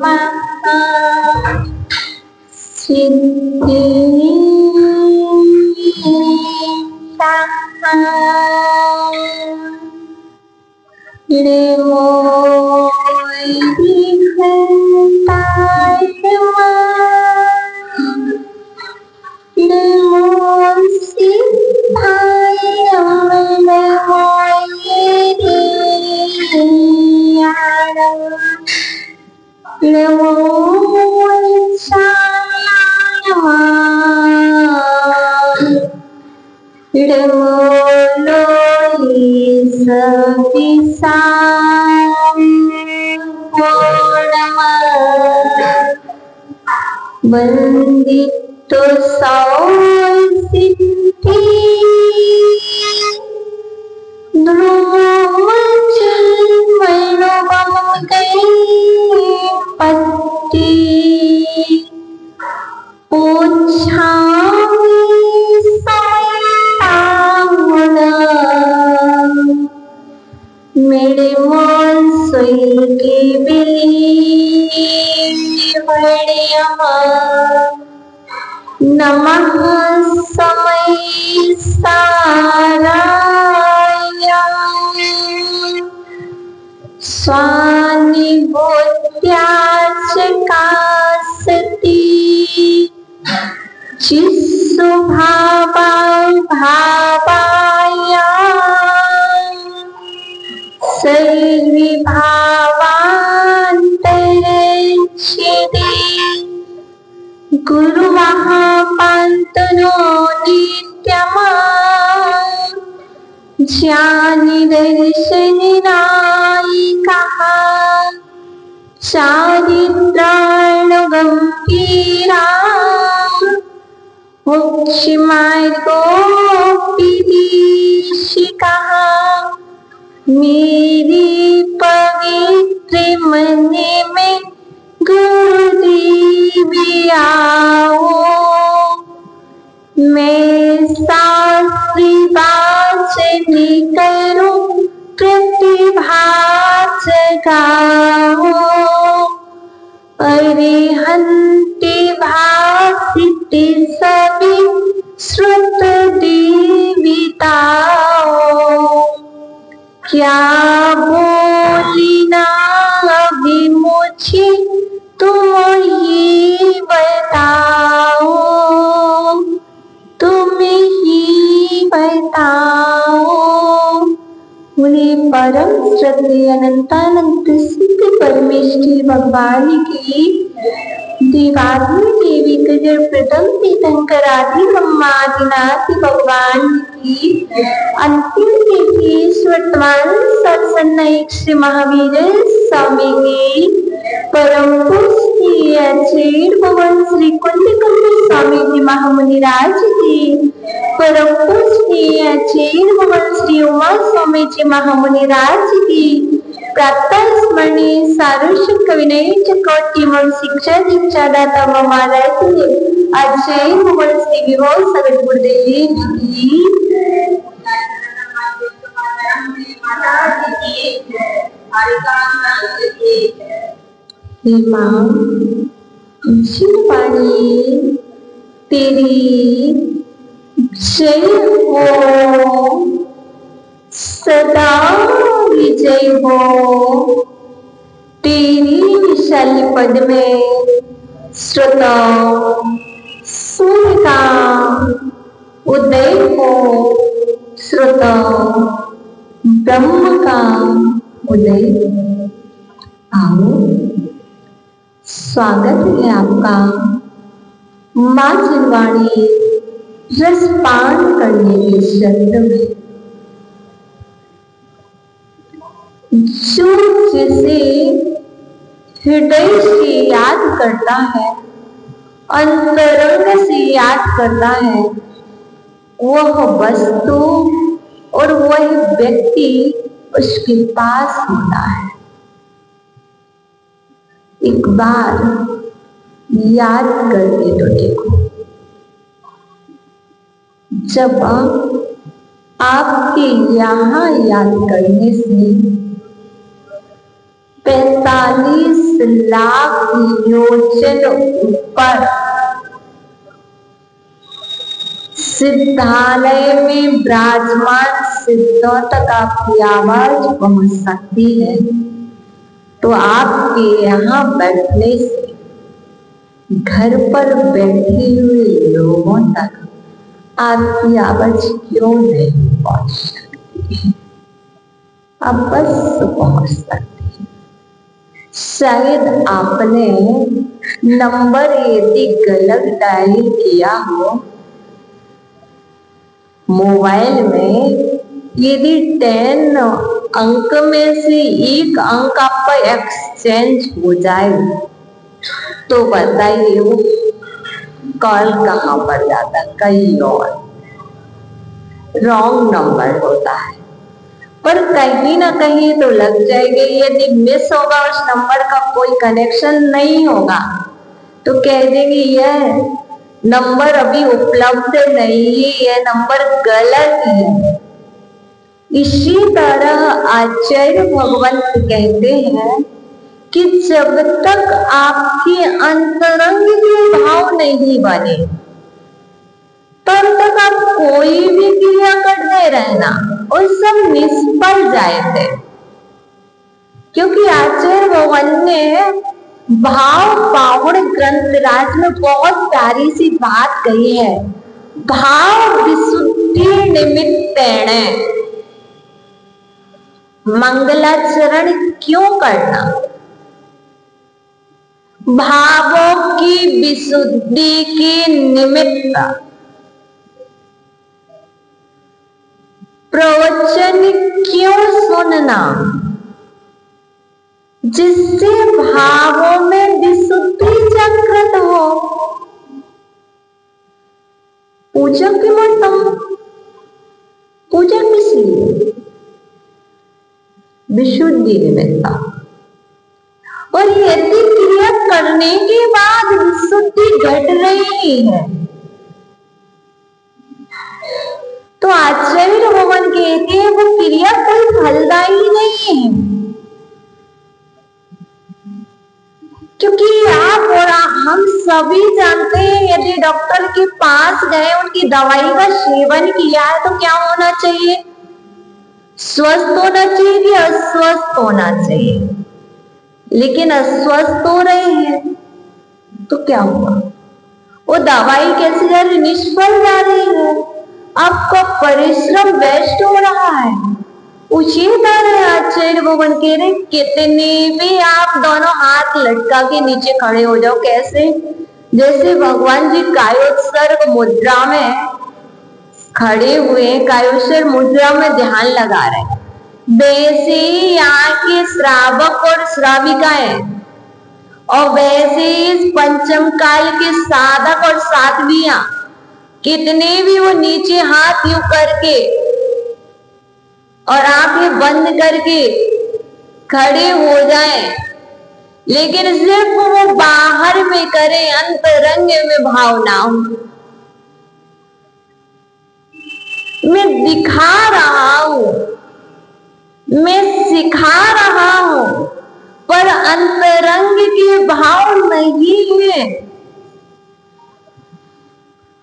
महा सिद्धि वंदितो सिद्धि पत्ती मेरे मन सोई के नमः समय साराय स्वानिभूत्याच कासति चित्स्वभावाय भावाय सर्वभावान्तरेक्षिते गुरु महापान्तनो नित्यम ज्ञानी दर्शननायिकः चारित्राण गंभीरा मोक्षमार्गोपदेशिकः मेरी पवित्र मन में गुरुदेव आओ मैं शास्त्री वाचन करूं प्रतिभा जगाओ अरिहंति भाषित सभी श्रुत देवताओ क्या बोली ना अभी मुझे तुम ही बताओ तुम ही बताओ। मुझे परम श्रद्धेय अनंतानंत सिद्ध परमेश्वरी भगवान की देवादी देवी कजर प्रथम तीर्थंकर आदि ब्रह्मादिनाथ भगवान की अंतिम तीर्थ वर्तमान सत्संग श्री महावीर स्वामी की परम पूज्य आचार्य भगवान श्री कुंदकुंड स्वामी जी महामुनिराज की परम पूज्य आचार्य भगवान श्री उमा स्वामी जी महामुनिराज की प्रातः स्मरणीय सारुषक विनय चकोटी एवं शिक्षा दीक्षा दाता महाराज आचार्य भगवान श्री विभव सगत गुरुदेव जी की माँ शिववाणी तेरी जय हो सदा विजय हो तेरी विशाली पद में श्रोता सूर्य का उदय हो श्रोता ब्रह्म का उदय। आओ स्वागत है आपका माँ शिववाणी रसपान करने के शब्द में। जो जिसे हृदय से याद करता है अंतरंग से याद करता है वह वस्तु और वह व्यक्ति उसके पास होता है। एक बार याद करके तो देखो, जब आपके यहाँ याद करने से 45 लाख योजन ऊपर सिद्धालय में विराजमान सिद्धों तक आपकी आवाज पहुंच सकती है। तो आपके यहाँ बैठने से घर पर बैठे हुए लोगों तक आपकी आवाज क्यों नहीं पहुंच सकती है? आप बस पहुंच सकती है। शायद आपने नंबर यदि गलत डायल किया हो मोबाइल में, यदि 10 अंक में से एक अंक आपका एक्सचेंज हो जाए तो बताइए वो कॉल कहाँ पर जाता है? कहीं और रॉन्ग नंबर होता है, पर कहीं ना कहीं तो लग जाएगी। यदि मिस होगा, उस नंबर का कोई कनेक्शन नहीं होगा तो कह देंगे यह नंबर अभी उपलब्ध नहीं है, यह नंबर गलत है। इसी तरह आचार्य भगवंत कहते हैं कि जब तक आपके अंतरंग के भाव नहीं बने तब तक आप कोई भी क्रिया करते रहना और सब निष्फल जाए थे। क्योंकि आचार्य भगवंत ने भाव पावड़ ग्रंथराज में बहुत प्यारी सी बात कही है। भाव विशुद्धि निमित्तेण मंगलाचरण क्यों करना? भावों की विशुद्धि के निमित्त प्रवचन क्यों सुनना, जिससे भावों में विशुद्धि जागृत हो। पूजा किमर्थम? पूजा किस लिए? विशुद्धि निमित्त। और यदि क्रिया करने के बाद विशुद्धि घट रही है तो आचार्य भगवान कहते हैं वो क्रिया कोई फलदायी नहीं है। क्योंकि आप और हम सभी जानते हैं यदि डॉक्टर के पास गए, उनकी दवाई का सेवन किया है तो क्या होना चाहिए? स्वस्थ होना चाहिए कि अस्वस्थ होना चाहिए। लेकिन अस्वस्थ हो रहे हैं तो क्या हुआ? वो दवाई कैसे जा रही? निष्फल जा रही है। आपका परिश्रम वेस्ट हो रहा है। उसी तरह आचार्य भगवान कह रहे कितने भी आप दोनों हाथ लटका के नीचे खड़े हो जाओ। कैसे? जैसे भगवान जी कायोत्सर्ग मुद्रा में खड़े हुए, कायोत्सर्ग मुद्रा में ध्यान लगा रहे हैं, वैसे ही यहाँ के श्रावक और श्राविकाएं और वैसे ही पंचम काल के साधक और साध्वियां कितने भी वो नीचे हाथ यूं करके और आंखें बंद करके खड़े हो जाएं, लेकिन सिर्फ वो बाहर में करें, अंतरंग में भाव ना हो। मैं दिखा रहा हूं, मैं सिखा रहा हूं, पर अंतरंग के भाव नहीं है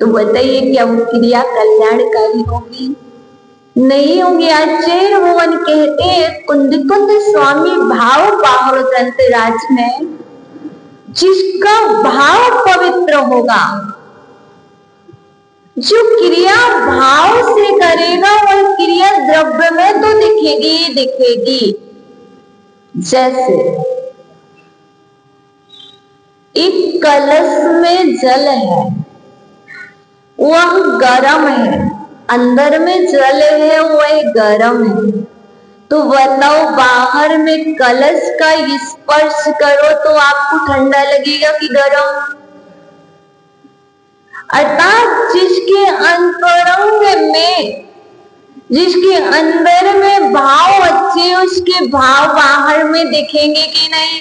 तो बताइए क्या वो क्रिया कल्याणकारी होगी? नहीं होगी। आचार्य भगवान कहते हैं कुंद कुंद स्वामी भाव बाहुल ग्रंथराज में जिसका भाव पवित्र होगा, जो क्रिया भाव से करेगा वह क्रिया द्रव्य में तो दिखेगी ही दिखेगी। जैसे एक कलश में जल है, वह गर्म है, अंदर में जल है वह गर्म है, तो बताओ बाहर में कलश का स्पर्श करो तो आपको ठंडा लगेगा कि गर्म? अर्थात जिसके अंतरंग में, जिसके अंदर में भाव अच्छे, उसके भाव बाहर में दिखेंगे कि नहीं?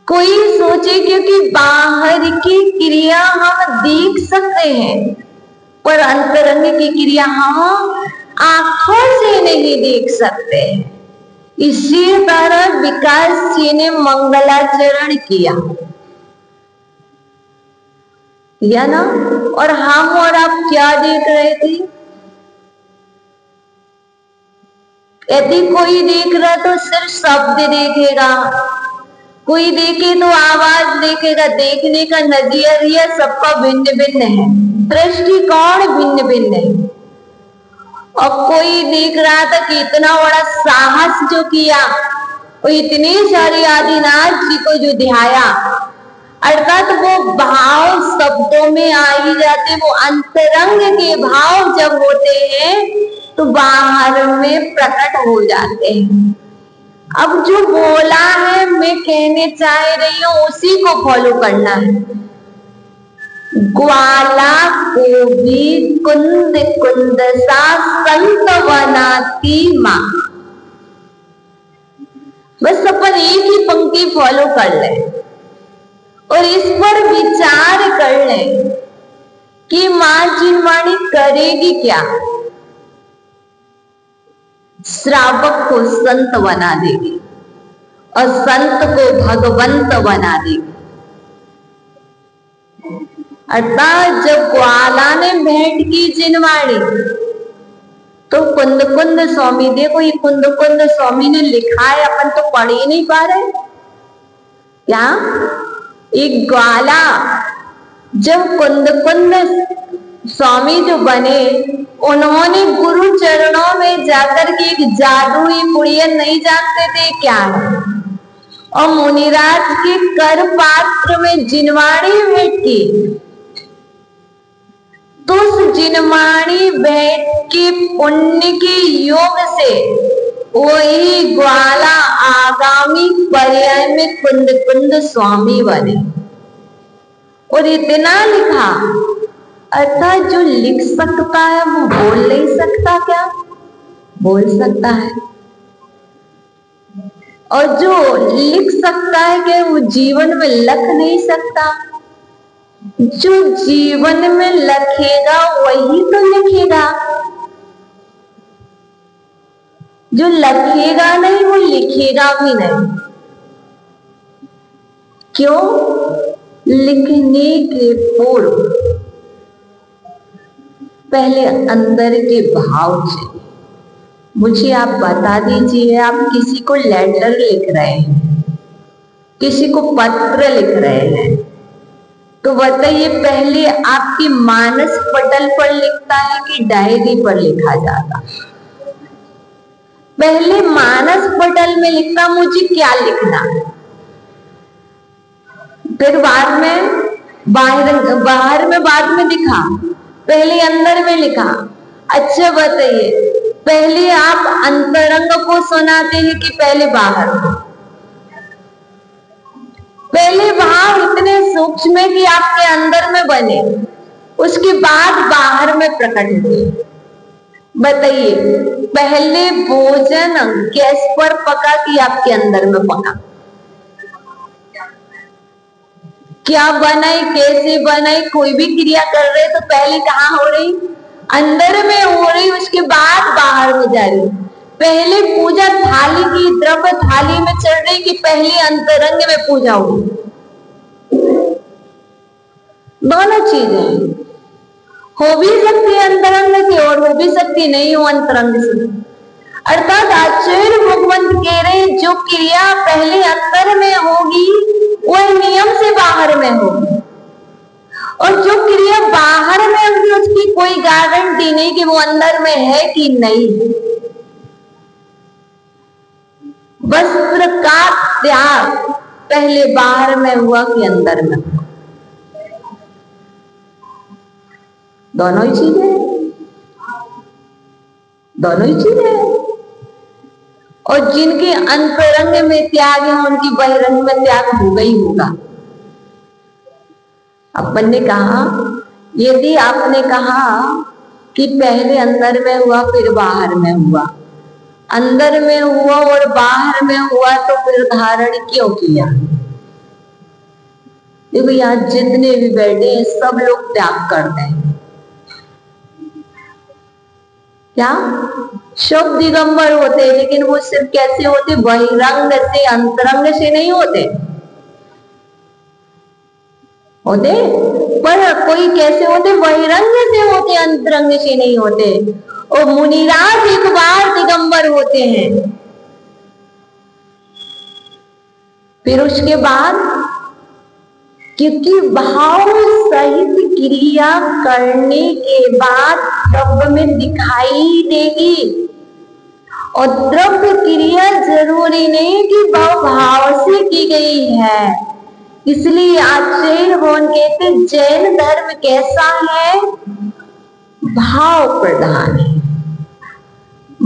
कोई सोचे क्योंकि बाहर की क्रिया हम देख सकते हैं, पर अंतरंग की क्रिया हम आंखों से नहीं देख सकते। इसी तरह विकास जी ने मंगलाचरण किया ना, और हम और आप क्या देख रहे थे? यदि कोई देख रहा तो सिर्फ शब्द देखेगा, कोई देखे तो आवाज देखेगा। देखने का नजरिया सबका भिन्न भिन्न है, दृष्टिकोण भिन्न भिन्न है। और कोई देख रहा था कि इतना बड़ा साहस जो किया, वो इतनी सारी आदिनाथ जी को जो ध्याया, अर्थात वो भाव शब्दों में आ ही जाते। वो अंतरंग के भाव जब होते हैं तो बाहर में प्रकट हो जाते हैं। अब जो बोला है, मैं कहने चाह रही हूं, उसी को फॉलो करना है। ग्वाला को भी कुंद कुंद सा संत बनाती माँ। बस अपन एक ही पंक्ति फॉलो कर ले और इस पर विचार कर ले कि माँ जिनवाणी करेगी क्या। श्रावक को संत बना देगी और संत को भगवंत बना देगी। अर्थात जब ग्वाला ने भेंट की जिनवाणी, तो कुंद कुंद स्वामी, देखो ये कुंद कुंद स्वामी ने लिखा है, अपन तो पढ़ ही नहीं पा रहे क्या। एक ग्वाला जब कुंद कुंद स्वामी जो बने, उन्होंने गुरु चरणों में जाकर के एक जादुई पुड़ियन नहीं जानते थे क्या है, और मुनिराज के कर पात्र में जिनवाणी भेंट की। तो उस जिनवाणी भेंट के पुण्य के योग से वही ग्वाला आगामी पर्याय में कुंद कुंद स्वामी बने। और इतना लिखा, अर्थात जो लिख सकता है वो बोल नहीं सकता क्या? बोल सकता है। और जो लिख सकता है कि वो जीवन में लख नहीं सकता। जो जीवन में लखेगा वही तो लिखेगा, जो लखेगा नहीं वो लिखेगा भी नहीं। क्यों? लिखने के पूर्व पहले अंदर के भाव चाहिए। मुझे आप बता दीजिए, आप किसी को लेटर लिख रहे हैं, किसी को पत्र लिख रहे हैं, तो बताइए पहले आपके मानस पटल पर लिखता है कि डायरी पर लिखा जाता? पहले मानस पटल में लिखता मुझे क्या लिखना, फिर बाद में बाहर में बाद में दिखा, पहले अंदर में लिखा। अच्छा बताइए, पहले आप अंतरंग को सुनाते हैं कि पहले बाहर को? पहले भाव इतने सूक्ष्म है कि आपके अंदर में बने, उसके बाद बाहर में प्रकट हुए। बताइए, पहले भोजन गैस पर पका कि आपके अंदर में पका? क्या बनाई, कैसे बनाई, कोई भी क्रिया कर रहे तो पहले कहाँ हो रही? अंदर में हो रही, उसके बाद बाहर में जा रही। पहले पूजा थाली की, द्रव्य थाली में चढ़ रही कि पहले अंतरंग में पूजा हुई? दोनों चीजें हो भी सकती है अंतरंग से और हो भी सकती नहीं हो अंतरंग से। अर्थात आचार्य भगवंत कह रहे जो क्रिया पहले अंदर में होगी वह नियम से बाहर में होगी, और जो क्रिया बाहर में होगी उसकी कोई गारंटी नहीं कि वो अंदर में है कि नहीं। वस्त्र का त्याग पहले बाहर में हुआ कि अंदर में? दोनों ही चीजें, दोनों ही चीजें। और जिनके अंतरंग में त्याग है उनकी बहिरंग में त्याग होगा ही होगा। अपन ने कहा, यदि आपने कहा कि पहले अंदर में हुआ फिर बाहर में हुआ, अंदर में हुआ और बाहर में हुआ, तो फिर धारण क्यों किया? देखो यहाँ जितने भी बैठे हैं सब लोग त्याग करते हैं, क्या शुभ दिगंबर होते, लेकिन वो सिर्फ कैसे होते, बहिरंग से, अंतरंग से नहीं होते। पर कोई कैसे होते, बहिरंग से होते, अंतरंग से नहीं होते। और मुनिराज एक बार दिगंबर होते हैं, फिर उसके बाद क्योंकि भाव सहित क्रिया करने के बाद द्रव्य में दिखाई देगी। और द्रव्य क्रिया जरूरी नहीं कि भाव से की गई है। इसलिए आचार्य भगवान कहते जैन धर्म कैसा है, भाव प्रधान है।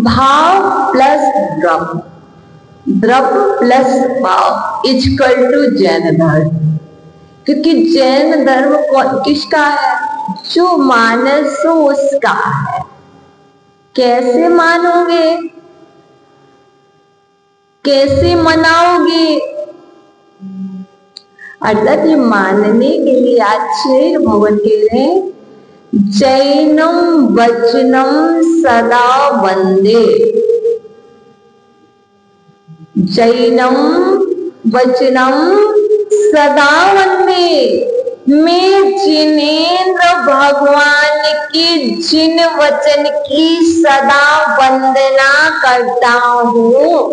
भाव प्लस द्रव्य, द्रव्य प्लस भाव इक्वल टू जैन धर्म। क्योंकि जैन धर्म किसका है, जो मानस उसका है। कैसे मानोगे, कैसे मनाओगे, अर्थात ये मानने के लिए आचार्य भगवान कह रहे हैं जैनम वचनम सदा वंदे। जैनम वचनम सदा वंदे। मैं जिनेन्द्र भगवान के जिन वचन की सदा वंदना करता हूं।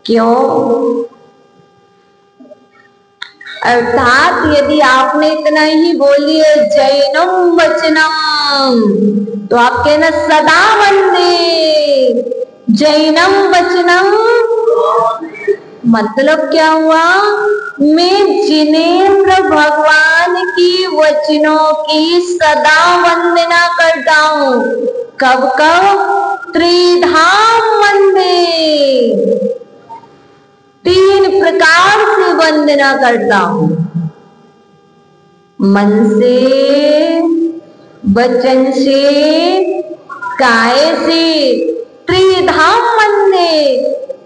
क्यों? अर्थात यदि आपने इतना ही बोलिए जैनम वचनम, तो आप कहना सदा वंदे जैनम वचनम। मतलब क्या हुआ, मैं जिनेन्द्र भगवान की वचनों की सदा वंदना करता हूं। कब कब, त्रिधाम वंदे, 3 प्रकार से वंदना करता हूं, मन से, वचन से, काय से। त्रिधाम वंदे,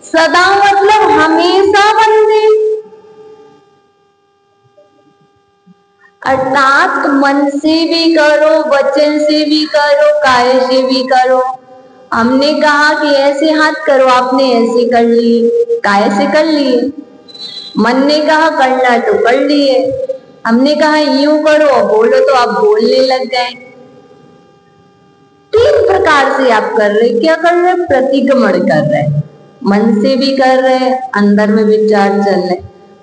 सदा मतलब हमेशा वंदे। अर्थात मन से भी करो, वचन से भी करो, काय से भी करो। हमने कहा कि ऐसे हाथ करो, आपने ऐसे कर लिए, काय से कर लिए। मन ने कहा करना तो कर लिए, हमने कहा यूं करो बोलो तो आप बोलने लग गए। 3 प्रकार से आप कर रहे, क्या कर रहे, प्रतिक्रमण कर रहे। मन से भी कर रहे, अंदर में विचार चल रहे,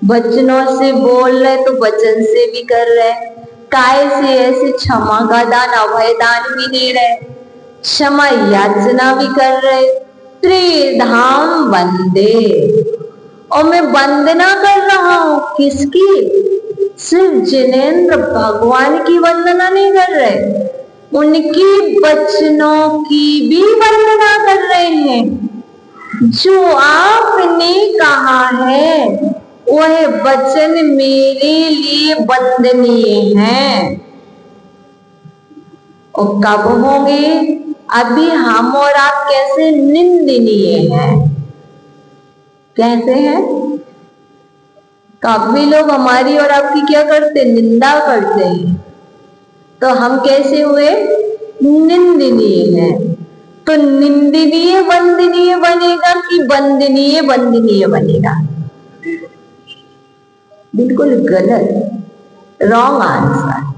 वचनों से बोल रहे तो वचन से भी कर रहे, काय से ऐसे क्षमा का दान, अभय दान भी दे रहे, क्षमा याचना भी कर रहे। त्रिधाम वंदे। और मैं वंदना कर रहा हूं किसकी, सिर्फ जिनेन्द्र भगवान की वंदना नहीं कर रहे, उनकी वचनों की भी वंदना कर रहे हैं। जो आपने कहा है वह वचन मेरे लिए वंदनीय है। और कब होंगे, अभी हम और आप कैसे निंदनीय हैं, कहते हैं काफी लोग हमारी और आपकी क्या करते, निंदा करते हैं। तो हम कैसे हुए, निंदनीय हैं। तो निंदनीय वंदनीय बनेगा कि वंदनीय वंदनीय बनेगा? बिल्कुल गलत, रॉन्ग आंसर।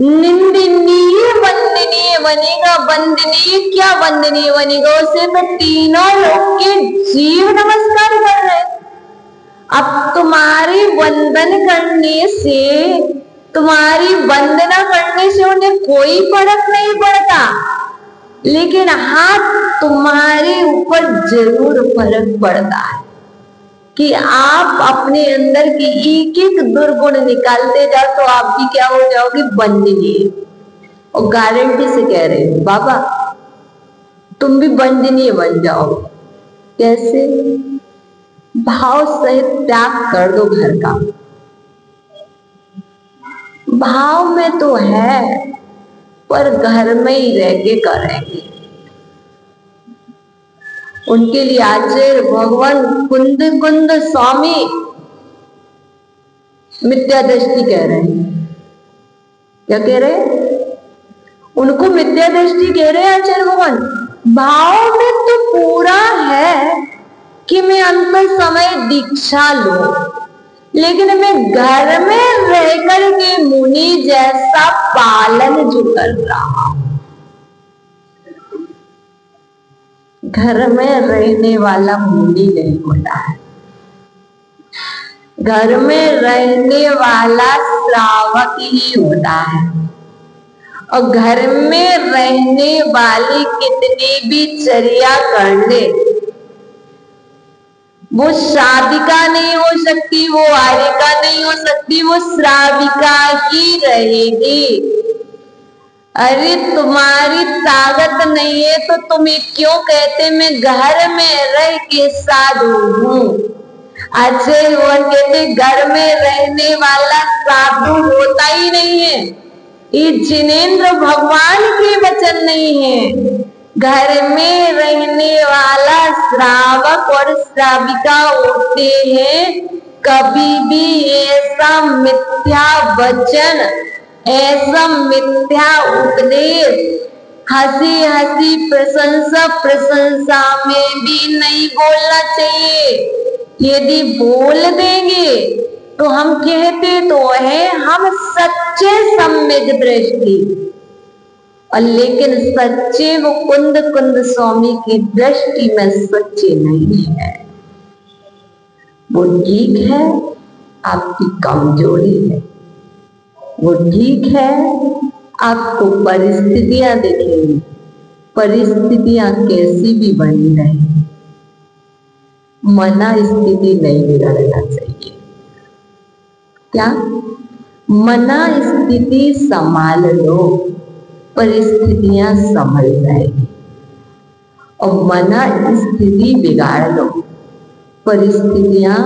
निंदनीय वंदनीय बनेगा। वंदनीय क्या वंदनीय बनेगा, उसे तो तीनों लोग के जीव नमस्कार कर रहे। अब तुम्हारी वंदन करने से, तुम्हारी वंदना करने से उन्हें कोई फर्क नहीं पड़ता, लेकिन हाँ तुम्हारे ऊपर जरूर फर्क पड़ता है कि आप अपने अंदर की एक एक दुर्गुण निकालते जाओ तो आप भी क्या हो जाओगे, वंदनीय। और गारंटी से कह रहे हैं बाबा तुम भी वंदनीय बन जाओ। कैसे? भाव सहित त्याग कर दो घर का। भाव में तो है पर घर में ही रह के करेंगे। उनके लिए आचार्य भगवान कुंद कुंद स्वामी मिथ्या दृष्टि कह रहे हैं। क्या कह रहे हैं? उनको मिथ्या दृष्टि कह रहे हैं आचार्य भगवान। भाव में तो पूरा है कि मैं अंत समय दीक्षा लूं, लेकिन मैं घर में रहकर के मुनि जैसा पालन जो कर रहा हूं। घर में रहने वाला मुनि नहीं होता है, घर में रहने वाला श्रावक ही होता है। और घर में रहने वाली कितनी भी चर्या कर ले, वो श्राविका नहीं हो सकती, वो आर्यिका नहीं हो सकती, वो श्राविका ही रहेगी। अरे तुम्हारी ताकत नहीं है तो तुम्हें क्यों कहते मैं घर में रह के साधु हूं। अच्छे वो कहते घर में रहने वाला साधु होता ही नहीं है। ये जिनेंद्र भगवान के वचन नहीं है। घर में रहने वाला श्रावक और श्राविका होते हैं। कभी भी ऐसा मिथ्या वचन, ऐसा मिथ्या उपदेश, हंसी हंसी प्रशंसा में भी नहीं बोलना चाहिए। यदि बोल देंगे तो हम कहते तो है हम सच्चे सम्यक दृष्टि, और लेकिन सच्चे वो कुंद स्वामी की दृष्टि में सच्चे नहीं है। वो ठीक है, आपकी कमजोरी है। वो ठीक है, आपको परिस्थितियां दिखेंगी, परिस्थितियां कैसी भी बनी रहे, मना स्थिति नहीं बिगड़ना चाहिए। क्या मना स्थिति संभाल लो, परिस्थितियां संभल जाएगी। और मना स्थिति बिगाड़ लो, परिस्थितियां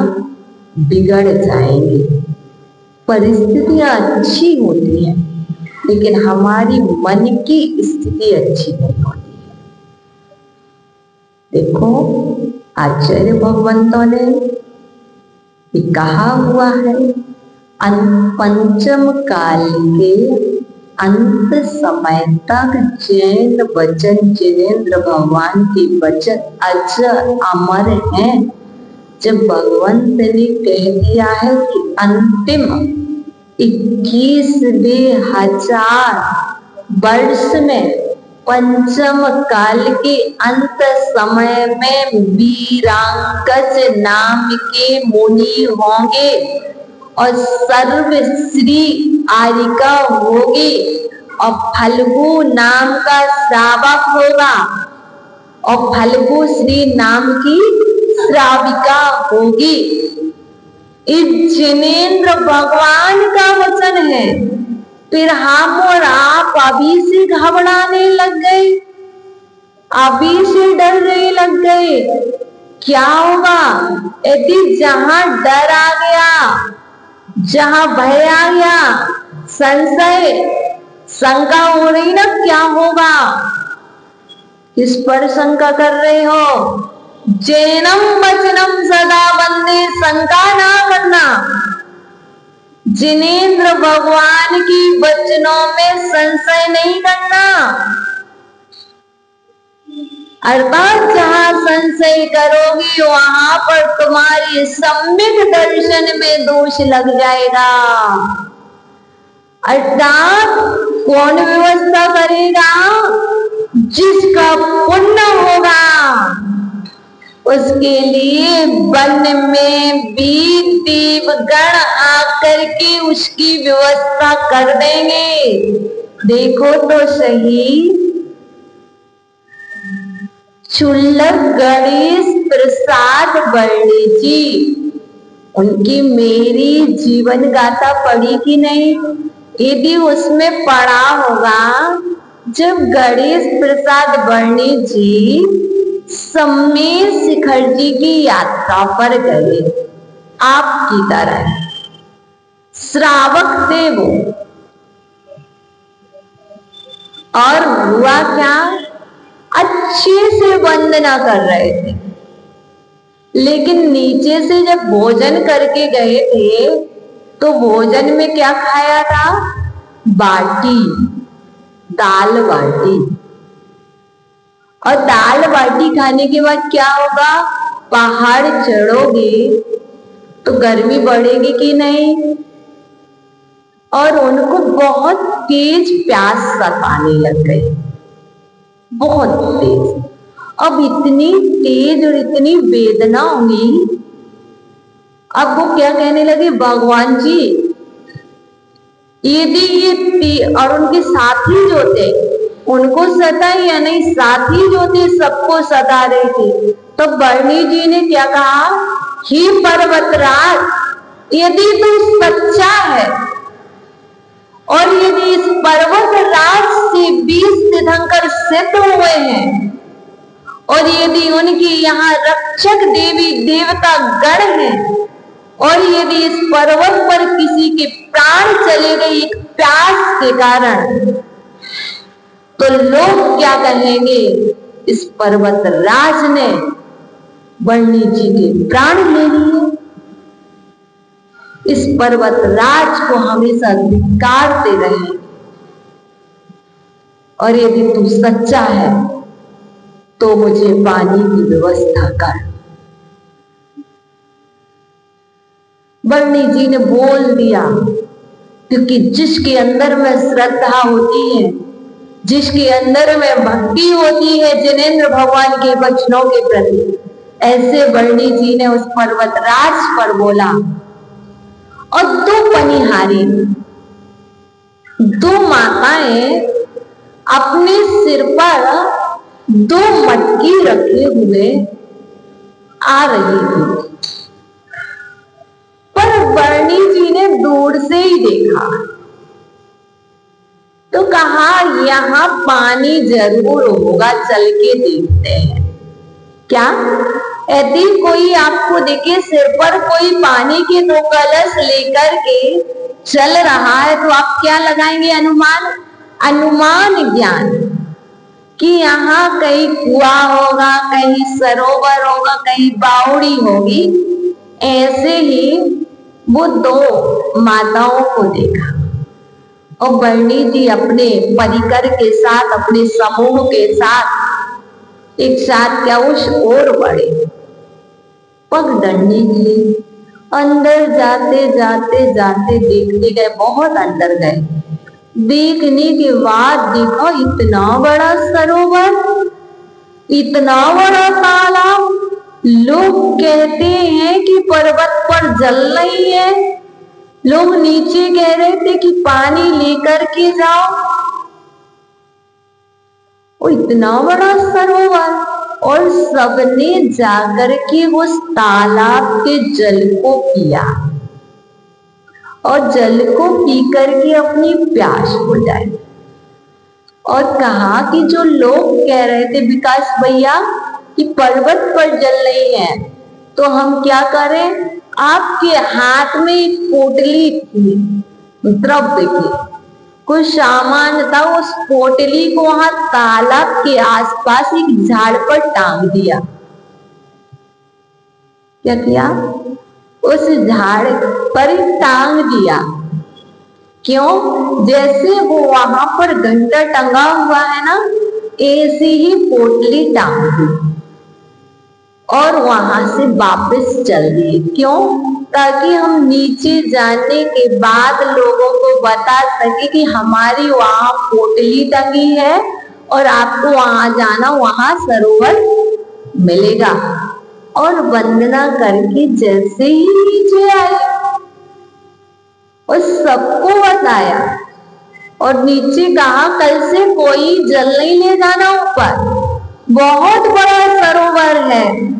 बिगड़ जाएंगी। परिस्थितियां अच्छी होती हैं, लेकिन हमारी मन की स्थिति अच्छी नहीं होती है। देखो आचार्य भगवंतों ने कहा हुआ है, पंचम काल के अंत समय तक जैन वचन, जिनेंद्र भगवान के वचन अजर अमर हैं। जब भगवंत ने कह दिया है कि अंतिम 21,000 वर्ष में पंचम काल के अंत समय में वीरांगज नाम के मुनि होंगे और सर्वश्री आर्यिका होगी, और फल्गु नाम का श्रावक होगा और फल्गु श्री नाम की श्राविका होगी। इस जिनेंद्र भगवान का वचन है। फिर हम और आप अभी से घबराने लग गए, अभी से डरने लग गए। क्या होगा यदि जहां डर आ गया, जहां भय आ गया, संशय शंका हो रही ना, क्या होगा? किस पर शंका कर रहे हो? जैनम वचनम सदा वंदे, शंका ना करना। जिनेंद्र भगवान की वचनों में संशय नहीं करना। अर्थात जहां संशय करोगी वहां पर तुम्हारी सम्यक दर्शन में दोष लग जाएगा। अर्थात कौन व्यवस्था करेगा? जिसका पुण्य होगा उसके लिए वन में भी देवगण आकर के उसकी व्यवस्था कर देंगे। देखो तो सही, चुल्लक गणेश प्रसाद वर्णी जी, उनकी मेरी जीवन गाथा पढ़ी कि नहीं? यदि उसमें पढ़ा होगा, जब गणेश प्रसाद वर्णी जी सम्मेद शिखर जी की यात्रा पर गए, आपकी तरह श्रावक थे वो, और हुआ क्या? अच्छे से वंदना कर रहे थे, लेकिन नीचे से जब भोजन करके गए थे तो भोजन में क्या खाया था? बाटी। दाल बाटी। और दाल बाटी खाने के बाद क्या होगा? पहाड़ चढ़ोगे तो गर्मी बढ़ेगी कि नहीं? और उनको बहुत तेज प्यास सताने लग गई, बहुत तेज। अब इतनी तेज और इतनी वेदना हुई, अब वो क्या कहने लगे? भगवान जी, यदि ये और उनके साथी जो थे उनको सता या नहीं, साथी जो थे सबको सता रहे थे। तो बरनी जी ने क्या कहा? हे पर्वतराज, यदि तू सच्चा है और यदि इस पर्वतराज से 20 तीर्थंकर सिद्ध हुए हैं और यदि उनकी यहाँ रक्षक देवी देवता गण हैं और यदि इस पर्वत पर किसी के प्राण चले गए एक प्यास के कारण, तो लोग क्या कहेंगे? इस पर्वत राज ने बरनी जी के प्राण ले लिए। इस पर्वत राज को हमेशा धिक्कारते रहे। और यदि तू सच्चा है तो मुझे पानी की व्यवस्था कर। बरनी जी ने बोल दिया, क्योंकि जिसके अंदर में श्रद्धा होती है, जिसके अंदर में भक्ति होती है जिनेंद्र भगवान के वचनों के प्रति, ऐसे बरनी जी ने उस पर्वतराज पर बोला। और दो पनिहारी, दो माताएं अपने सिर पर 2 मटकी रखे हुए आ रही थी, पर बरनी जी ने दूर से ही देखा तो कहा यहाँ पानी जरूर होगा, चल के देखते हैं। क्या? यदि कोई आपको देखे सिर पर कोई पानी के 2 कलश लेकर के चल रहा है तो आप क्या लगाएंगे? अनुमान, अनुमान ज्ञान कि यहाँ कहीं कुआं होगा, कहीं सरोवर होगा, कहीं बावड़ी होगी। ऐसे ही वो 2 माताओं को देखा और बरनी जी अपने परिकर के साथ, अपने समूह के साथ एक साथ क्या उस ओर बढ़े। पगडंडी की अंदर जाते जाते जाते देखते गए, बहुत अंदर गए। देखने के बाद देखो इतना बड़ा सरोवर, इतना बड़ा तालाब। लोग कहते हैं कि पर्वत पर जल नहीं है, लोग नीचे कह रहे थे कि पानी लेकर के जाओ। वो इतना बड़ा सरोवर, और सबने जाकर के उस तालाब के जल को पिया और जल को पी करके अपनी प्यास बुझाई। और कहा कि जो लोग कह रहे थे विकास भैया कि पर्वत पर जल नहीं है, तो हम क्या करें? आपके हाथ में एक पोटली थी द्रव्य की, कुछ सामान था, उस पोटली को वहां तालाब के आसपास एक झाड़ पर टांग दिया। क्या किया? उस झाड़ पर टांग दिया। क्यों? जैसे वो वहां पर घंटा टंगा हुआ है ना, ऐसे ही पोटली टांग दी और वहां से वापस चल दिए। क्यों? ताकि हम नीचे जाने के बाद लोगों को बता सके कि हमारी वहां पोटली टंगी है और आपको वहां जाना, वहां सरोवर मिलेगा। और वंदना करके जैसे ही नीचे आए और सबको बताया और नीचे कहा कल से कोई जल नहीं ले जाना, ऊपर बहुत बड़ा सरोवर है।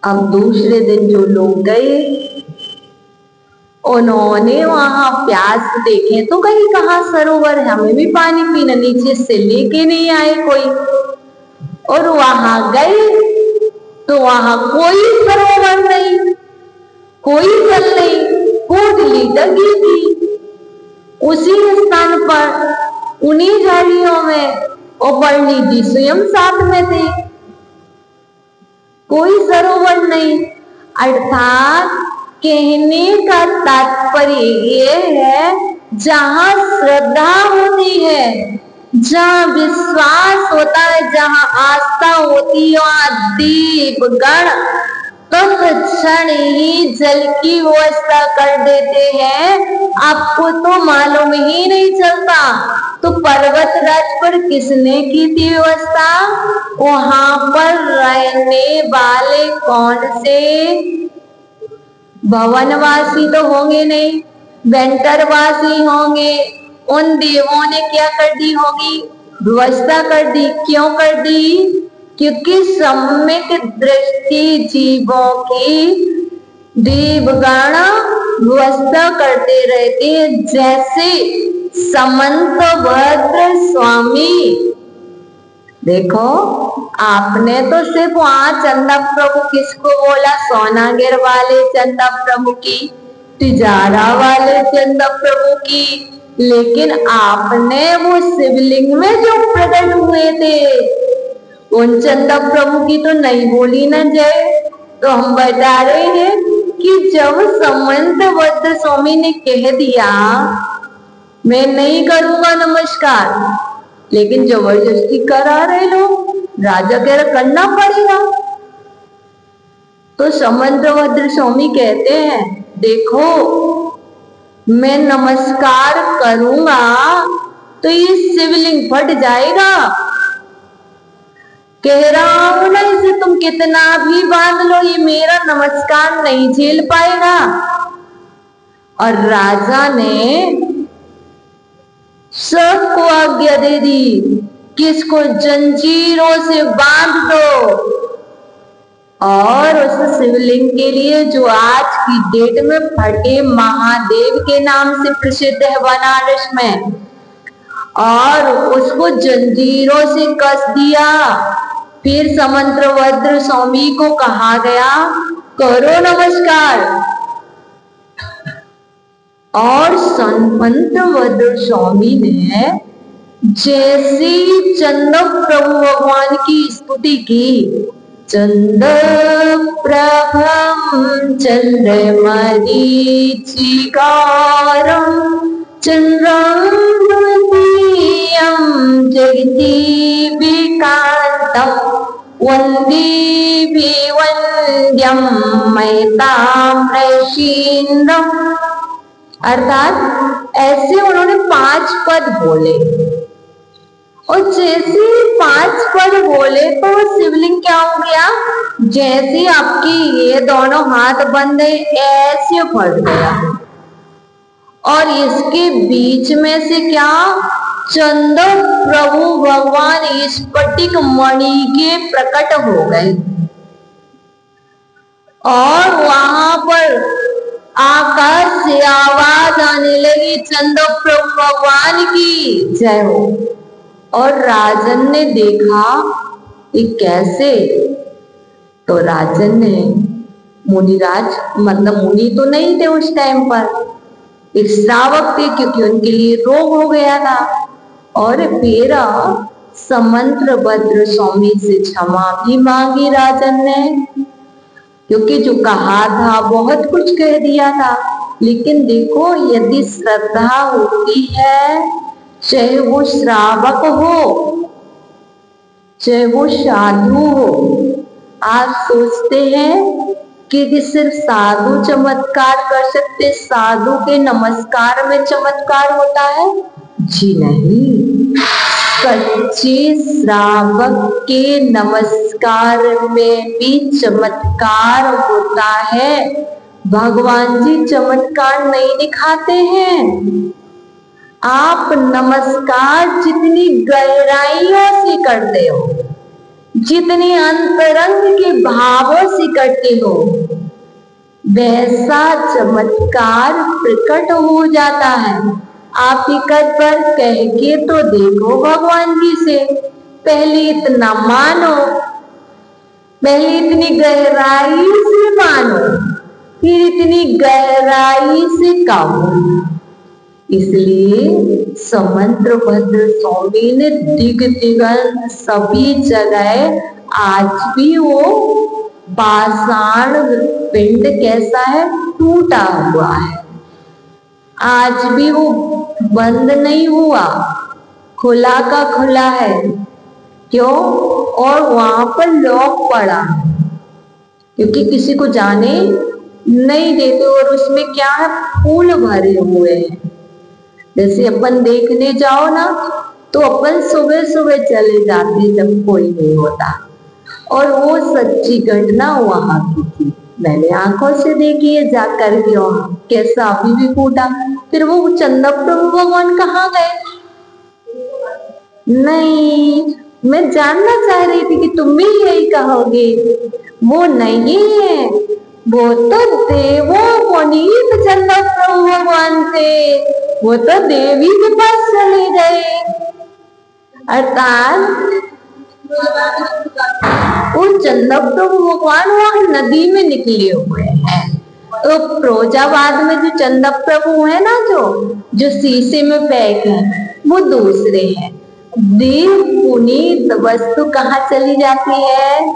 अब दूसरे दिन जो लोग गए उन्होंने वहां प्यास देखे तो कहीं कहाँ सरोवर है, हमें भी पानी पीना, नीचे से लेके नहीं आए कोई। और वहां गए तो वहां कोई सरोवर नहीं, कोई जल नहीं, पोटली टंगी थी उसी स्थान पर, उन्हीं झाड़ियों में, और बरनी जी स्वयं साथ में थे, कोई सरोवर नहीं। अर्थात कहने का तात्पर्य ये है जहाँ श्रद्धा होती है, जहाँ विश्वास होता है, जहाँ आस्था होती है, वहाँ देवगण तत्क्षण ही जल की व्यवस्था कर देते हैं। आपको तो मालूम ही नहीं चलता। तो पर्वत राज पर किसने की थी व्यवस्था? वहां पर रहने वाले कौन से भवनवासी तो होंगे नहीं, वेंटरवासी होंगे। उन देवों ने क्या कर दी होगी? व्यवस्था कर दी। क्यों कर दी? क्योंकि सम्यक दृष्टि जीवों की देवगण व्यवस्था करते रहते हैं। जैसे समंतभद्र स्वामी, देखो आपने तो सिर्फ वहां चंदा प्रभु किसको बोला? सोनागिर वाले चंदा प्रभु की, तिजारा वाले चंदा प्रभु की, लेकिन आपने वो शिवलिंग में जो प्रकट हुए थे उन चंदा प्रभु की तो नहीं बोली ना जय। तो हम बता रहे हैं कि जब समंतभद्र स्वामी ने कह दिया मैं नहीं करूंगा नमस्कार, लेकिन जबरदस्ती करा रहे लोग, राजा कह रहा करना पड़ेगा। तो समंतभद्र स्वामी कहते हैं देखो मैं नमस्कार करूंगा तो ये शिवलिंग फट जाएगा। कह रहा हूं ना इसे तुम कितना भी बांध लो, ये मेरा नमस्कार नहीं झेल पाएगा। और राजा ने सबको आज्ञा दे दी कि इसको जंजीरों से बांध दो। और उस शिवलिंग के लिए जो आज की डेट में फटे महादेव के नाम से प्रसिद्ध है बनारस में, और उसको जंजीरों से कस दिया। फिर समंतभद्र स्वामी को कहा गया करो नमस्कार। और समंतभद्र स्वामी ने जैसी चंद प्रभु भगवान की स्तुति की, चंद प्रभम चंद्रमरीचिकारं चंद्रं द्वितीयं जगदीविकान्तं वन्दे विवन्द्यं मैताम्रशीन्द्रम्। अर्थात ऐसे उन्होंने 5 पद बोले, और जैसे 5 पद बोले तो शिवलिंग क्या हो गया? जैसे आपकी ये दोनों हाथ बंद है ऐसे फट गया। और इसके बीच में से क्या? चंद प्रभु भगवान स्फटिक मणि के प्रकट हो गए। और वहां पर आकाश से आवाज आने लगी चंद प्रभु भगवान की जय हो। और राजन ने देखा ये कैसे? तो राजन ने, मुनिराज मतलब मुनि तो नहीं थे उस टाइम पर, एक श्रावक थे क्योंकि उनके लिए रोग हो गया था। और फिर समंतभद्र स्वामी से क्षमा भी मांगी राजन ने, क्योंकि जो कहा था बहुत कुछ कह दिया था। लेकिन देखो यदि श्रद्धा होती है, चाहे वो श्रावक हो चाहे वो साधु हो। आप सोचते हैं कि सिर्फ साधु चमत्कार कर सकते, साधु के नमस्कार में चमत्कार होता है? जी नहीं, सच्चे श्रावक के नमस्कार में भी चमत्कार होता है। भगवान जी चमत्कार नहीं दिखाते हैं। आप नमस्कार जितनी गहराइयों से करते हो, जितनी अंतरंग के भावों से करते हो, वैसा चमत्कार प्रकट हो जाता है। आप एक बार कह के तो देखो भगवान जी से, पहले इतना मानो, पहले इतनी गहराई से मानो, फिर इतनी गहराई से कहो। इसलिए समंतभद्र स्वामी ने दिग दिगंत सभी जगह आज भी वो पाषाण पिंड कैसा है? टूटा हुआ है। आज भी वो बंद नहीं हुआ, खुला का खुला है। क्यों? और वहां पर लॉक पड़ा, क्योंकि किसी को जाने नहीं देते। और उसमें क्या है, फूल भरे हुए हैं। जैसे अपन देखने जाओ ना, तो अपन सुबह सुबह चले जाते जब कोई नहीं होता। और वो सच्ची घटना वहां की थी, मैंने आंखों से देखी है जाकर के वहां, कैसा अभी भी फूटा। फिर वो चंदा प्रभु भगवान कहाँ गए? नहीं, मैं जानना चाह रही थी कि तुम भी यही कहोगे। वो नहीं है, वो तो देवों पुनीत चंदा प्रभु भगवान थे, वो तो देवी के पास चले गए। अर्थात वो चंदा प्रभु भगवान वहां नदी में निकले हुए हैं। तो फिरोजाबाद में जो चंदा प्रभु है ना, जो शीशे में पैक है, वो दूसरे हैं। देव पुनीत वस्तु कहाँ चली जाती है?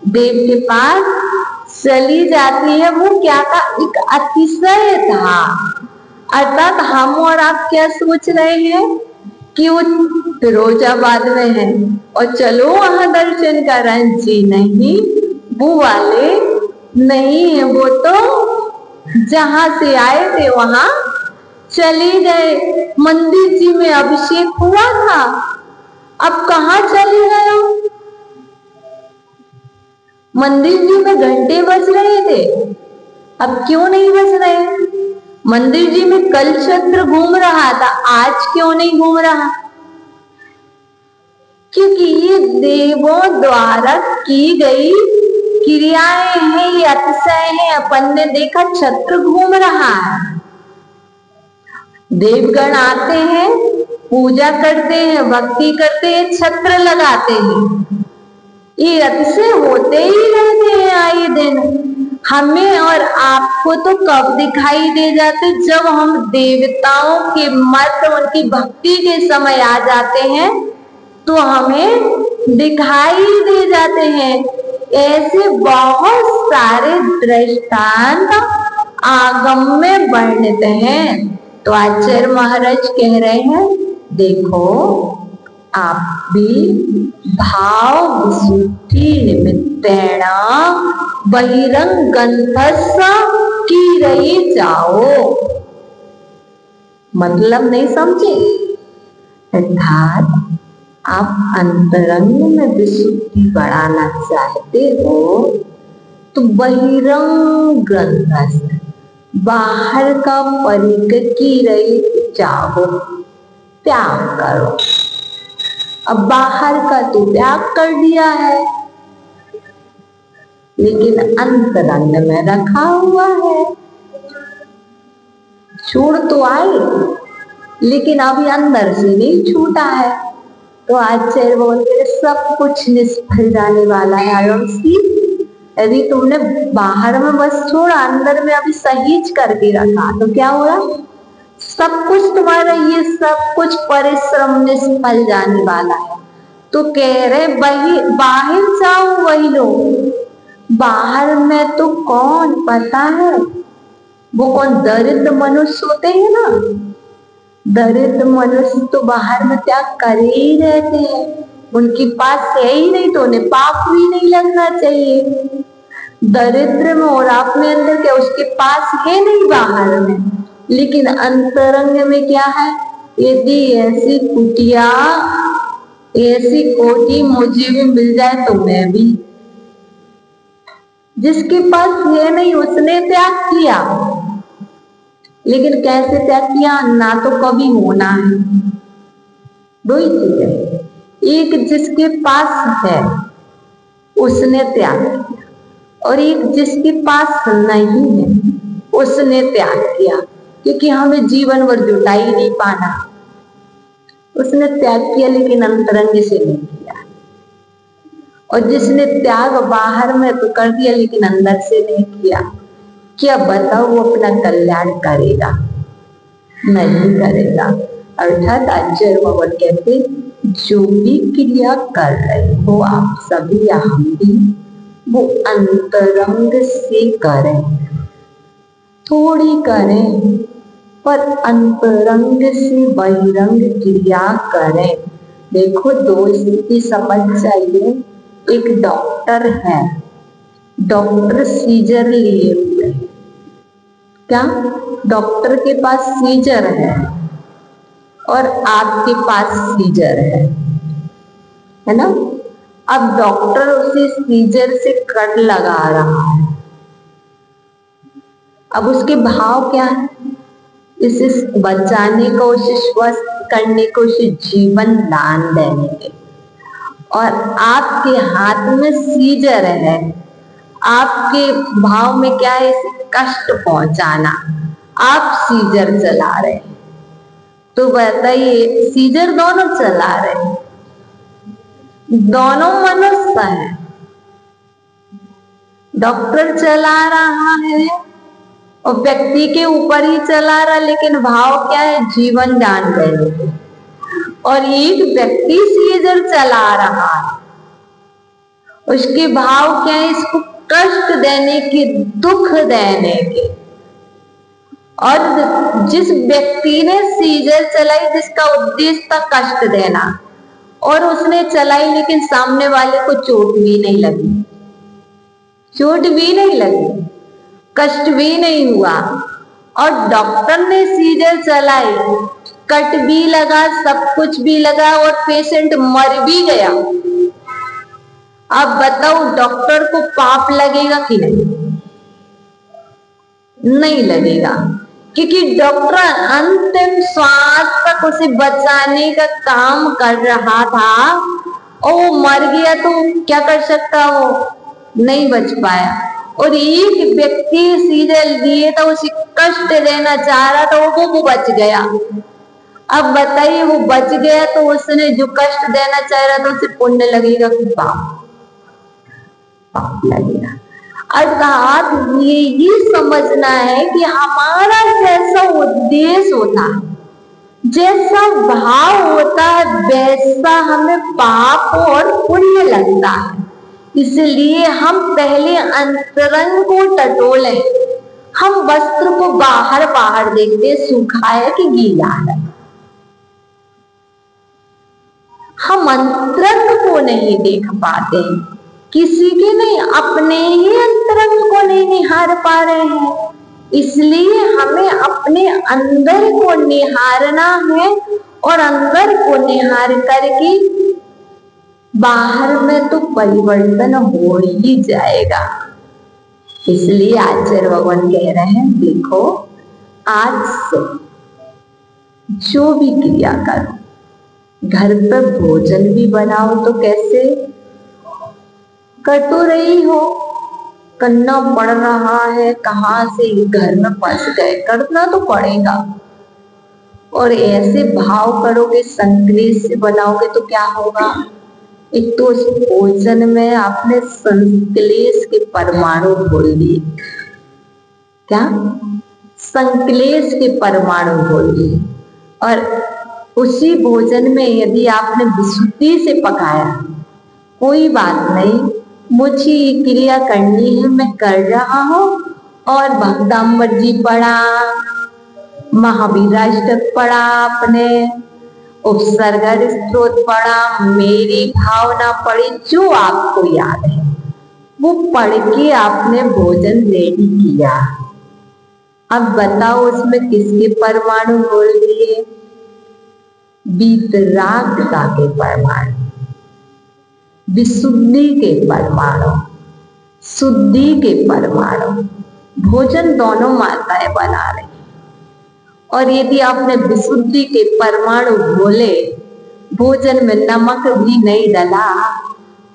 देव के पास चली जाती है। वो क्या था? एक अतिशय था। अर्थात हम और आप क्या सोच रहे हैं कि वो फिरोजाबाद में है और चलो वहां दर्शन करें। जी नहीं, वो वाले नहीं है। वो तो जहां से आए थे वहां चले गए। मंदिर जी में अभिषेक हुआ था, अब कहाँ चले गए? मंदिर जी में घंटे बज रहे थे, अब क्यों नहीं बज रहे? मंदिर जी में कल चक्र घूम रहा था, आज क्यों नहीं घूम रहा? क्योंकि ये देवों द्वारा की गई क्रियाएं हैं, ये अतिशय है। अपन ने देखा चक्र घूम रहा है, देवगण आते हैं, पूजा करते हैं, भक्ति करते हैं, छत्र लगाते हैं। ये अतिशय होते ही रहते हैं आए दिन। हमें और आपको तो कब दिखाई दे जाते? जब हम देवताओं के मत, उनकी भक्ति के समय आ जाते हैं तो हमें दिखाई दे जाते हैं। ऐसे बहुत सारे दृष्टांत आगम में वर्णित हैं। तो आचार्य महाराज कह रहे हैं, देखो आप भी भाव विशुद्धि निमित्तेन बहिरंगंधस्स की रही जाओ। मतलब नहीं समझे? अर्थात आप अंतरंग में विशुद्धि बढ़ाना चाहते हो तो बहिरंगंधस्स, बाहर का परिकर की रही जाओ, त्याग करो। अब बाहर का तो त्याग कर दिया है, लेकिन अंतरंग में रखा हुआ है। छोड़ तो आए, लेकिन अभी अंदर से नहीं छूटा है। तो आचार्य बोलते सब कुछ निष्फल जाने वाला है। यदि तुमने बाहर में बस छोड़ा, अंदर में अभी सहीज करके रखा, तो क्या हुआ? सब कुछ तुम्हारा ये सब कुछ परिश्रम निष्फल जाने वाला है। तो कह रहे बाहर जाओ वही लो। बाहर में तो कौन पता है? वो कौन दरिद्र मनुष्य होते हैं ना, दरिद्र मनुष्य तो बाहर में त्याग कर ही रहते हैं। उनके पास है ही नहीं तो उन्हें पाप भी नहीं लगना चाहिए। दरिद्र में और आप में अंदर क्या, उसके पास है नहीं बाहर में, लेकिन अंतरंग में क्या है? यदि ऐसी कुटिया, ऐसी कोठी मुझे भी मिल जाए तो मैं भी। जिसके पास है नहीं उसने त्याग किया, लेकिन कैसे त्याग किया? ना तो कभी होना है। दो ही चीज है, एक जिसके पास है उसने त्याग किया, और एक जिसके पास नहीं है उसने त्याग किया। क्योंकि हमें जीवन भर जुटा ही नहीं पाना, उसने त्याग किया लेकिन अंतरंग से नहीं किया। और जिसने त्याग बाहर में तो कर दिया लेकिन अंदर से नहीं किया, क्या बताओ वो अपना कल्याण करेगा? नहीं करेगा। अर्थात आचार्य भगवान कहते, जो भी क्रिया कर रहे हो आप सभी या हम भी, वो अंतरंग से करें, थोड़ी करें, पर अंतरंग से बहिरंग क्रिया करें। देखो, दो स्थिति समझ जाइए। एक डॉक्टर है, डॉक्टर सीजर लिए हुए हैं। क्या डॉक्टर के पास सीजर है और आपके पास सीजर है ना? अब डॉक्टर उसे सीजर से कट लगा रहा है। अब उसके भाव क्या है? इसे बचाने को, उसे स्वस्थ करने को, उसे जीवन दान देने के। और आपके हाथ में सीजर है, आपके भाव में क्या है? इसे कष्ट पहुंचाना। आप सीजर चला रहे हैं, तो बताइए, सीजर दोनों चला रहे हैं, दोनों मनुष्य हैं। डॉक्टर चला रहा है और व्यक्ति के ऊपर ही चला रहा, लेकिन भाव क्या है? जीवन दान देने के। और एक व्यक्ति सीजर चला रहा है, उसके भाव क्या है? इसको कष्ट देने के, दुख देने के। और जिस व्यक्ति ने सीजर चलाई, जिसका उद्देश्य था कष्ट देना, और उसने चलाई, लेकिन सामने वाले को चोट भी नहीं लगी, चोट भी नहीं लगी, कष्ट भी नहीं हुआ। और डॉक्टर ने सीजर चलाई, कट भी लगा, सब कुछ भी लगा, और पेशेंट मर भी गया। अब बताओ, डॉक्टर को पाप लगेगा कि नहीं? नहीं लगेगा, क्योंकि डॉक्टर अंतिम श्वास तक उसे बचाने का काम कर रहा था, और वो मर गया तो क्या कर सकता? वो नहीं बच पाया। और एक व्यक्ति सीजर लिए था, उसे कष्ट देना चाह रहा था, वो बच गया। अब बताइए, वो बच गया तो उसने जो कष्ट देना चाह रहा था, उसे पुण्य लगेगा कि पाप? पाप लगेगा। अर्थात ये समझना है कि हमारा जैसा उद्देश्य होता है, जैसा भाव होता है, वैसा हमें पाप और पुण्य लगता है। इसलिए हम पहले अंतरंग को टटोलें। हम वस्त्र को बाहर बाहर देखते, सूखा है कि गीला है। हम अंतरंग को नहीं देख पाते, किसी के नहीं, अपने ही अंतरंग को नहीं निहार पा रहे हैं। इसलिए हमें अपने अंदर को निहारना है, और अंदर को निहार करके बाहर में तो परिवर्तन हो ही जाएगा। इसलिए आचार्य भगवान कह रहे हैं, देखो, आज से जो भी क्रिया करो, घर पर भोजन भी बनाओ तो कैसे? कर तो रही हो, करना पड़ रहा है, कहां से घर में फंस गए, करना तो पड़ेगा। और ऐसे भाव करोगे, संकलेश से बनाओगे तो क्या होगा? एक तो उस भोजन में आपने संकलेश के परमाणु घोल दिए। क्या? संकलेश के परमाणु घोल दिए। और उसी भोजन में यदि आपने विशुद्धि से पकाया, कोई बात नहीं, मुझे ये क्रिया करनी है, मैं कर रहा हूं, और भक्तांबर जी पढ़ा, महावीराष्टक पढ़ा, आपने उपसर्ग स्त्रोत पढ़ा, मेरी भावना पढ़ी, जो आपको याद है वो पढ़ के आपने भोजन रेडी किया। अब बताओ, उसमें किसके परमाणु बोल दिए? वीतरागता के परमाणु, विशुद्धि के परमाणु, शुद्धि के परमाणु। भोजन दोनों माताएं बना रही, और यदि आपने विशुद्धि के परमाणु बोले, भोजन में नमक भी नहीं डाला,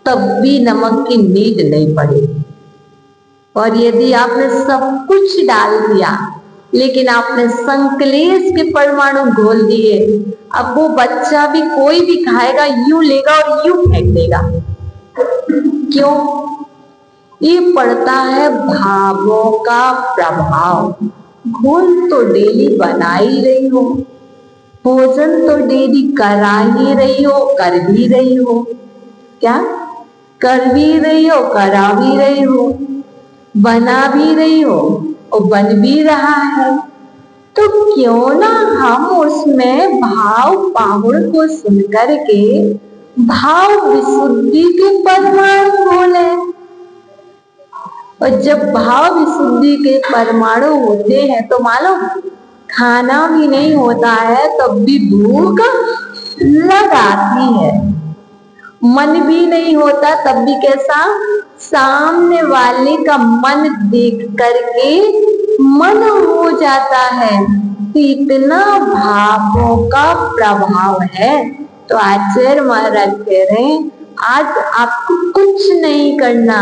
तब भी नमक की नीड नहीं पड़ेगी। और यदि आपने सब कुछ डाल दिया, लेकिन आपने संकलेश के परमाणु घोल दिए, अब वो बच्चा भी, कोई भी खाएगा, यूं लेगा और यूं फेंक देगा। क्यों? ये पड़ता है भावों का प्रभाव। घोल तो डेली बना ही रही हो, भोजन तो डेली करा ही रही हो, कर भी रही हो। क्या? कर भी रही हो, करा भी रही हो, बना भी रही हो, और बन भी रहा है। तो क्यों ना हम उसमें भाव पाहुड़ को सुनकर के भाव विशुद्धि के परमाणु बोले। और जब भाव विशुद्धि के परमाणु होते हैं तो मालूम खाना भी नहीं होता है तब भी भूख लगाती है, मन भी नहीं होता तब भी कैसा सामने वाले का मन देख करके मन हो जाता है। तो इतना भावों का प्रभाव है। तो आचार्य महाराज कह रहे हैं आज आपको कुछ नहीं करना,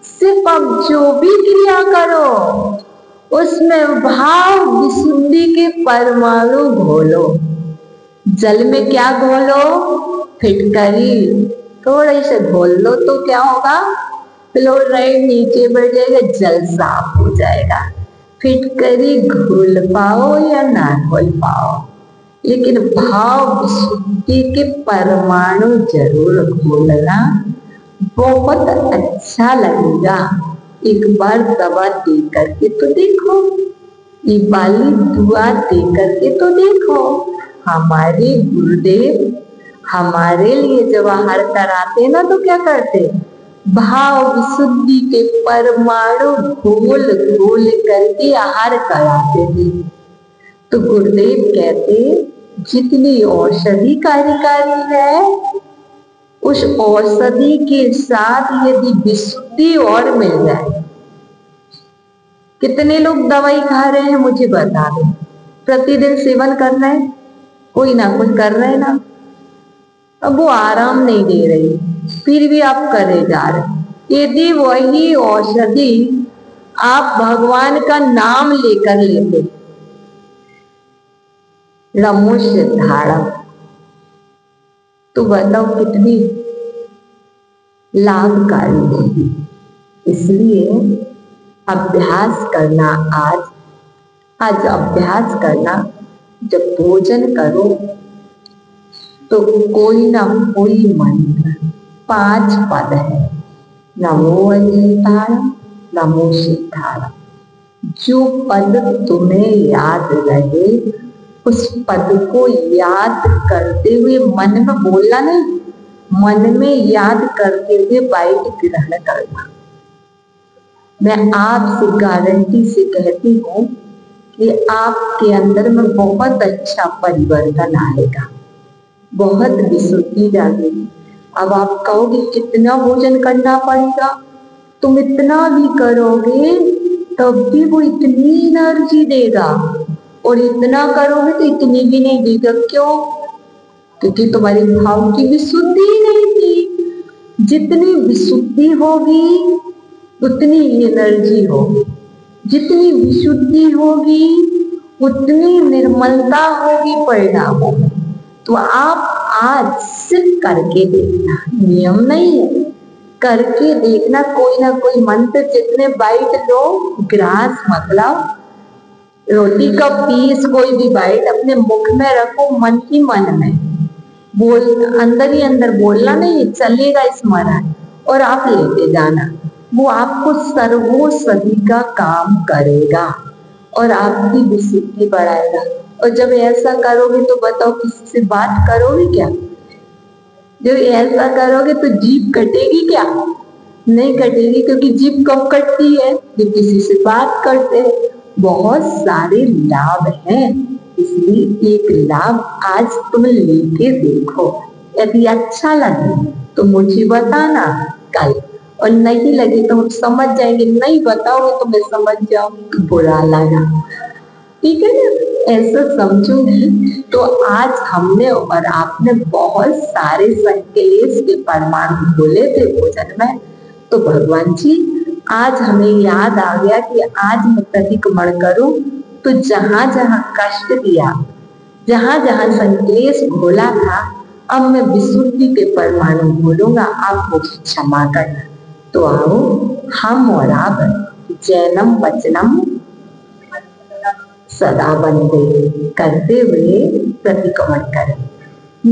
सिर्फ अब जो भी क्रिया करो उसमें भाव विशुद्धि के परमाणु घोलो। जल में क्या घोलो? फिटकरी थोड़े से घोल लो तो क्या होगा, फ्लोराइड नीचे बढ़ जाएगा, जल साफ हो जाएगा। फिटकरी घोल पाओ या ना घोल पाओ, लेकिन भाव विशुद्धि के परमाणु जरूर घोलना, बहुत अच्छा लगेगा। एक बार दवा दे करके तो देखो, ये वाली दुआ दे करके तो देखो। हमारे गुरुदेव हमारे लिए जब आहार कराते ना तो क्या करते, भाव विशुद्धि के परमाणु घोल घोल करके आहार कराते थे। तो गुरुदेव कहते जितनी औषधि कार्यकारी है उस औषधि के साथ यदि विशुद्धि और मिल जाए। कितने लोग दवाई खा रहे हैं मुझे बता दो, प्रतिदिन सेवन कर रहे हैं, कोई ना कोई कर रहे हैं ना। अब वो आराम नहीं दे रही फिर भी आप करे जा रहे। यदि वही औषधि आप भगवान का नाम लेकर लेते, नमो सिद्धारम, तो बताओ कितनी लाभकारी होगी। इसलिए अभ्यास करना, आज अभ्यास करना। जब भोजन करो तो कोई ना कोई मंत्र 5 पद है, नमो सिद्धारम, नमो सिद्धारम। जो पद तुम्हें याद रहे उस पद को याद करते हुए मन में बोलना नहीं, मन में याद करते हुए बाइट ग्रहण करना। मैं आपसे गारंटी से कहती हूँ कि आपके अंदर में बहुत अच्छा परिवर्तन आएगा, बहुत विशुद्धि जाएगी। अब आप कहोगे कितना भोजन करना पड़ेगा, तुम इतना भी करोगे तब भी वो इतनी एनर्जी देगा, और इतना करोगे तो इतनी भी नहीं देगा। क्यों? क्योंकि तुम्हारे भाव की विशुद्धि ही नहीं थी। जितनी विशुद्धि होगी उतनी एनर्जी होगी, जितनी विशुद्धि होगी उतनी निर्मलता होगी परिणामों में। तो आप आज सिर्फ करके देखना, नियम नहीं है, करके देखना। कोई ना कोई मंत्र जितने बाइट लो, ग्रास मतलब रोटी का पीस कोई भी बाइट अपने मुख में रखो, मन ही मन में बोल, अंदर ही अंदर बोलना नहीं, चलेगा स्मरण, और आप लेते जाना। वो आपको सर्वोसधि का काम करेगा और आपकी विशुद्धि बढ़ाएगा। और जब ऐसा करोगे तो बताओ किसी से बात करोगे क्या? जब ऐसा करोगे तो जीभ कटेगी क्या? नहीं कटेगी, क्योंकि जीभ कब कटती है? जब किसी से बात करते हैं। बहुत सारे लाभ हैं, इसलिए एक लाभ आज तुम लेके देखो। यदि अच्छा लगे तो मुझे बताना कल, और नहीं लगे तो हम समझ जाएंगे। नहीं बताओगे तो मैं समझ जाऊंगी कि बुरा लगा, ठीक है ना? ऐसा समझूंगी। तो आज हमने और आपने बहुत सारे संकेत के परमाणु बोले थे भोजन में। तो भगवान जी आज हमें याद आ गया कि आज मैं प्रतिक्रमण करूं, तो जहां जहां कष्ट दिया, जहां जहां संकेत घोला था, अब मैं विशुद्धि के परमाणु बोलूंगा, आप मुझे क्षमा करना। तो आओ हम और आप जैनम वचनम सदा वंदे करते हुए प्रतिक्रमण करें।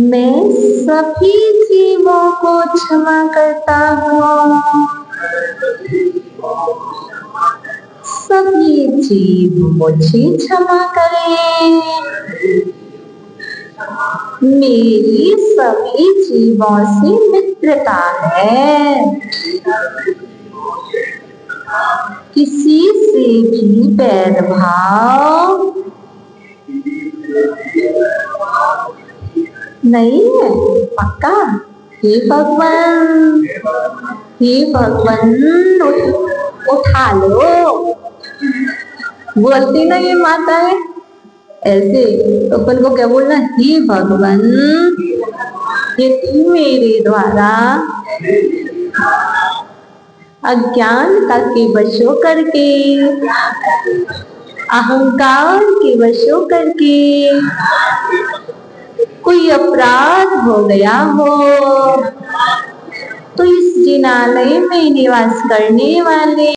मैं सभी जीवों को क्षमा करता हूँ, सभी जीव मुझे क्षमा करें। मेरी सभी जीवों से मित्रता है, किसी से भी भेदभाव नहीं है। पक्का? हे भगवान, हे भगवान, उठा लो। बोलती ना ये माता है ऐसे, तो अपन को क्या बोलना? हे भगवान, यदि मेरे द्वारा अज्ञानता के वश करके, अहंकार के वश करके कोई अपराध हो गया हो, तो इस जिनालय में निवास करने वाले